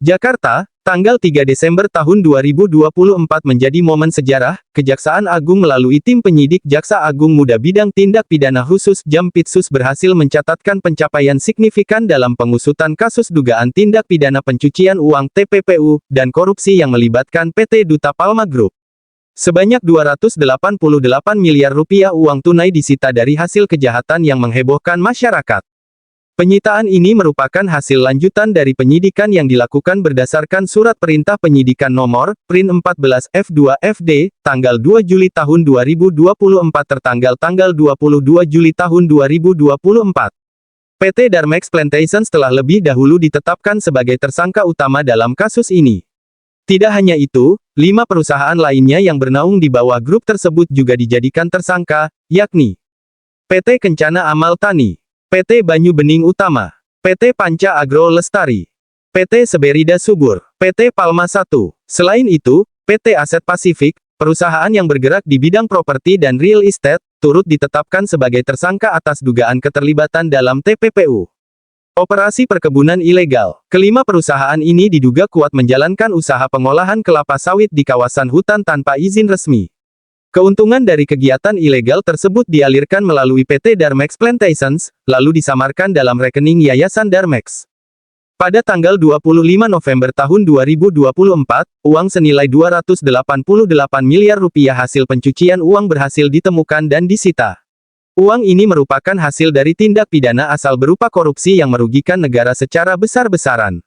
Jakarta, tanggal 3 Desember tahun 2024 menjadi momen sejarah. Kejaksaan Agung melalui tim penyidik Jaksa Agung Muda Bidang Tindak Pidana Khusus Jampitsus berhasil mencatatkan pencapaian signifikan dalam pengusutan kasus dugaan tindak pidana pencucian uang (TPPU) dan korupsi yang melibatkan PT Duta Palma Group. Sebanyak 288 miliar rupiah uang tunai disita dari hasil kejahatan yang menghebohkan masyarakat. Penyitaan ini merupakan hasil lanjutan dari penyidikan yang dilakukan berdasarkan Surat Perintah Penyidikan Nomor Prin 14 F2 FD, tanggal 2 Juli tahun 2024 tertanggal tanggal 22 Juli tahun 2024. PT Darmex Plantations telah lebih dahulu ditetapkan sebagai tersangka utama dalam kasus ini. Tidak hanya itu, 5 perusahaan lainnya yang bernaung di bawah grup tersebut juga dijadikan tersangka, yakni PT Kencana Amal Tani, PT Banyu Bening Utama, PT Panca Agro Lestari, PT Seberida Subur, PT Palma I. Selain itu, PT Aset Pasifik, perusahaan yang bergerak di bidang properti dan real estate, turut ditetapkan sebagai tersangka atas dugaan keterlibatan dalam TPPU. Operasi perkebunan ilegal. Kelima perusahaan ini diduga kuat menjalankan usaha pengolahan kelapa sawit di kawasan hutan tanpa izin resmi. Keuntungan dari kegiatan ilegal tersebut dialirkan melalui PT Darmex Plantations, lalu disamarkan dalam rekening Yayasan Darmex. Pada tanggal 25 November tahun 2024, uang senilai 288 miliar rupiah hasil pencucian uang berhasil ditemukan dan disita. Uang ini merupakan hasil dari tindak pidana asal berupa korupsi yang merugikan negara secara besar-besaran.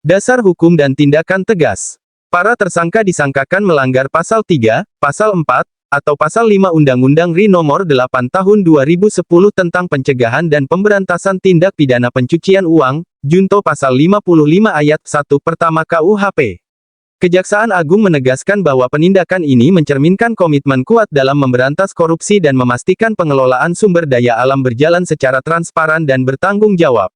Dasar hukum dan tindakan tegas. Para tersangka disangkakan melanggar Pasal 3, Pasal 4, atau Pasal 5 Undang-Undang RI Nomor 8 Tahun 2010 tentang Pencegahan dan Pemberantasan Tindak Pidana Pencucian Uang, Junto Pasal 55 Ayat 1 Pertama KUHP. Kejaksaan Agung menegaskan bahwa penindakan ini mencerminkan komitmen kuat dalam memberantas korupsi dan memastikan pengelolaan sumber daya alam berjalan secara transparan dan bertanggung jawab.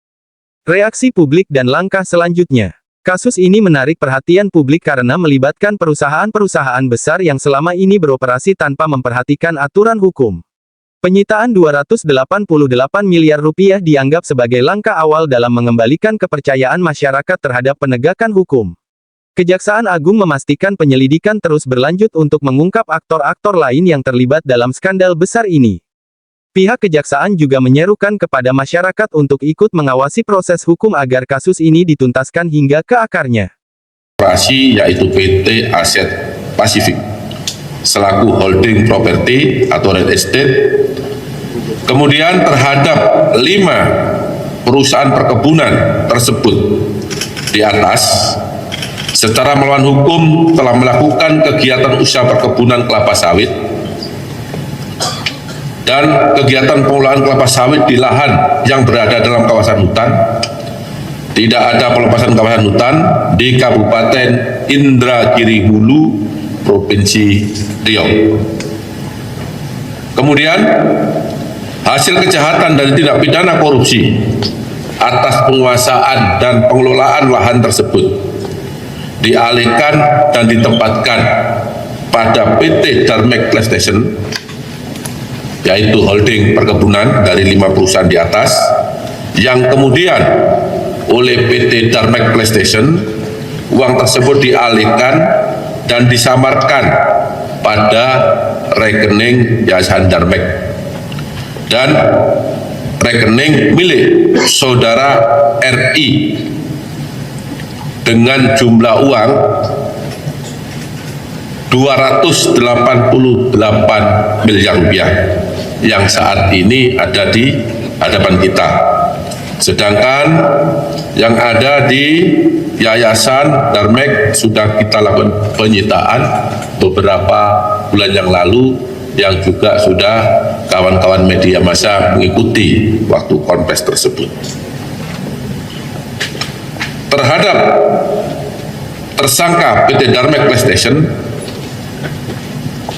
Reaksi publik dan langkah selanjutnya. Kasus ini menarik perhatian publik karena melibatkan perusahaan-perusahaan besar yang selama ini beroperasi tanpa memperhatikan aturan hukum. Penyitaan 288 miliar rupiah dianggap sebagai langkah awal dalam mengembalikan kepercayaan masyarakat terhadap penegakan hukum. Kejaksaan Agung memastikan penyelidikan terus berlanjut untuk mengungkap aktor-aktor lain yang terlibat dalam skandal besar ini. Pihak kejaksaan juga menyerukan kepada masyarakat untuk ikut mengawasi proses hukum agar kasus ini dituntaskan hingga ke akarnya. Operasi yaitu PT Aset Pasifik selaku holding properti atau real estate, kemudian terhadap 5 perusahaan perkebunan tersebut di atas secara melawan hukum telah melakukan kegiatan usaha perkebunan kelapa sawit dan kegiatan pengolahan kelapa sawit di lahan yang berada dalam kawasan hutan. Tidak ada pelepasan kawasan hutan di Kabupaten Indragiri Hulu, Provinsi Riau. Kemudian, hasil kejahatan dari tindak pidana korupsi atas penguasaan dan pengelolaan lahan tersebut dialihkan dan ditempatkan pada PT Darmex Plantations, yaitu holding perkebunan dari 5 perusahaan di atas, yang kemudian oleh PT Darmex Plantations, uang tersebut dialihkan dan disamarkan pada rekening Yayasan Darmex dan rekening milik saudara RI dengan jumlah uang 288 miliar rupiah yang saat ini ada di hadapan kita. Sedangkan yang ada di Yayasan Darmex sudah kita lakukan penyitaan beberapa bulan yang lalu, yang juga sudah kawan-kawan media massa mengikuti waktu konfes tersebut. Terhadap tersangka PT Darmex Plantations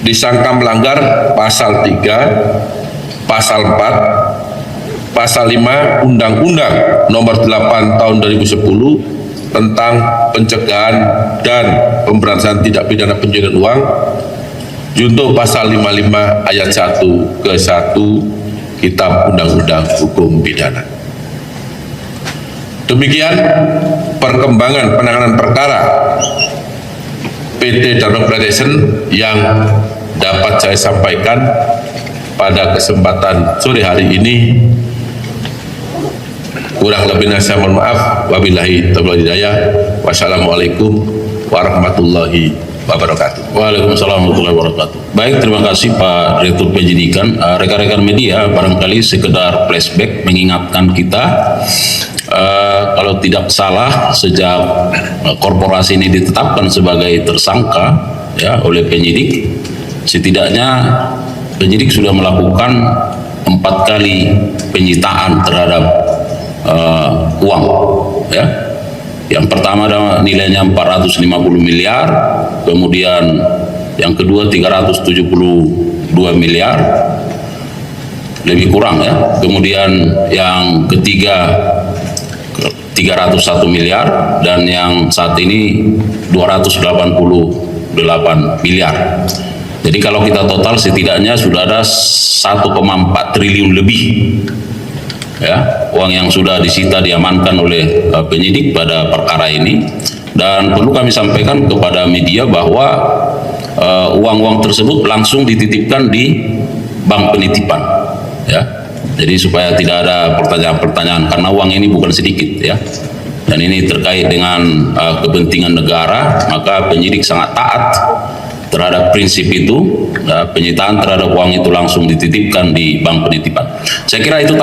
disangka melanggar Pasal 3, Pasal 4, Pasal 5 Undang-Undang Nomor 8 Tahun 2010 tentang Pencegahan dan Pemberantasan Tindak Pidana Pencucian Uang, junto Pasal 55 Ayat 1 ke 1 Kitab Undang-Undang Hukum Pidana. Demikian perkembangan penanganan perkara PT Darmeg Production yang dapat saya sampaikan pada kesempatan sore hari ini. Kurang lebihnya saya mohon maaf. Wabillahi taufiq wal hidayah. Wassalamualaikum warahmatullahi wabarakatuh. Waalaikumsalam warahmatullahi wabarakatuh. Baik, terima kasih Pak Direktur Penyidikan. Rekan-rekan media, barangkali sekedar flashback mengingatkan kita, kalau tidak salah sejak korporasi ini ditetapkan sebagai tersangka ya oleh penyidik, setidaknya penyidik sudah melakukan 4 kali penyitaan terhadap uang ya. Yang pertama nilainya 450 miliar, kemudian yang kedua 372 miliar, lebih kurang ya. Kemudian yang ketiga 301 miliar, dan yang saat ini 288 miliar. Jadi kalau kita total setidaknya sudah ada 1,4 triliun lebih ya uang yang sudah disita diamankan oleh penyidik pada perkara ini. Dan perlu kami sampaikan kepada media bahwa uang-uang tersebut langsung dititipkan di bank penitipan ya. Jadi supaya tidak ada pertanyaan-pertanyaan, karena uang ini bukan sedikit ya, dan ini terkait dengan kepentingan negara, maka penyidik sangat taat terhadap prinsip itu. Penyitaan terhadap uang itu langsung dititipkan di bank penitipan. Saya kira itu